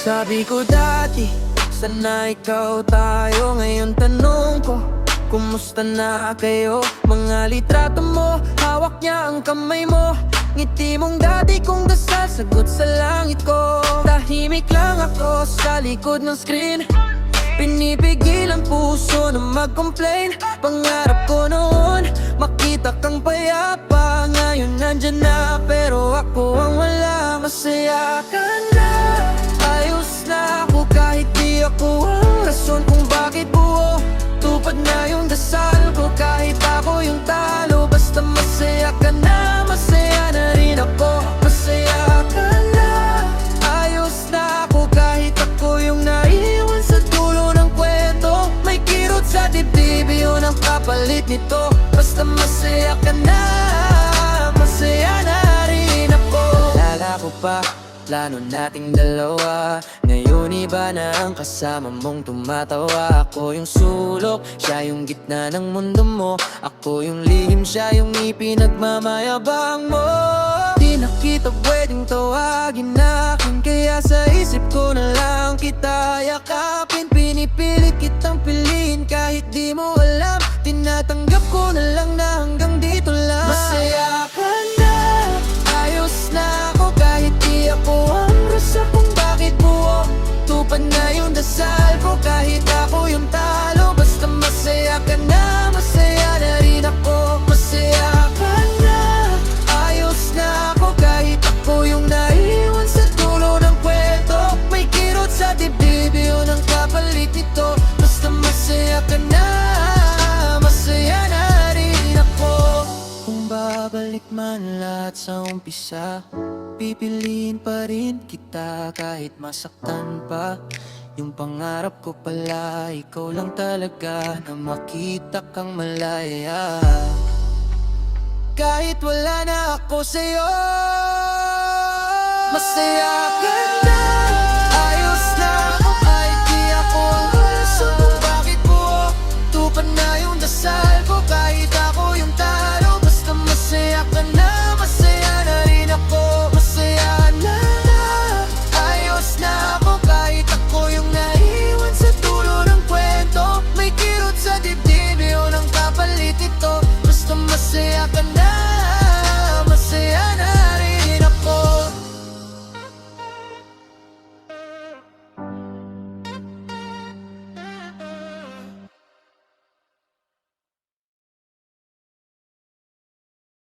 Sabi ko dati, sana ikaw tayo. Ngayon tanong ko, kumusta na kayo? Mga litrato mo, hawak niya ang kamay mo. Ngiti mong dati kong dasal, sagot sa langit ko. Tahimik lang ako sa likod ng screen. Pinipigil ang puso na mag-complain. Pangarap ko noon, makita kang payapa. Ngayon nandyan na, pero ako ang wala. Masaya ka na, ayos na ako kahit di ako ang rason kung bakit buo. Tupad na yung dasal ko kahit ako yung talo. Basta masaya ka na, masaya na rin ako. Masaya ka na, ayos na ako kahit ako yung naiwan sa dulo ng kwento. May kirot sa dibdib, yun ang kapalit nito. Basta masaya ka na, masaya na rin ako. Alala ko pa, plano nating dalawa. Ngayon iba na ang kasama mong tumatawa. Ako yung sulok, siya yung gitna ng mundo mo. Ako yung lihim, siya yung ipinagmamayabang mo. Di na kita pwedeng tawagin akin, kaya sa isip ko na lang kita yakapin. Pinipilit kitang piliin kahit di mo alam. Tinatanggap ko na lang na hanggang dito lang. Masaya ka na, ayos na ako kahit di ako ang rasa kung bakit buo. Tupad na yung dasal ko kahit ako yung talo. Basta masaya ka na, masaya na rin ako. Masaya ka na, ayos na ako kahit ako yung naiwan sa dulo ng kwento. May kirot sa dibdib, yun ang kapalit nito. Basta masaya ka na, masaya na rin ako. Kung babalik man lahat sa umpisa, pipiliin pa rin kita kahit masaktan pa. Yung pangarap ko pala, ikaw lang talaga, na makita kang malaya. Kahit wala na ako sa'yo, masaya ka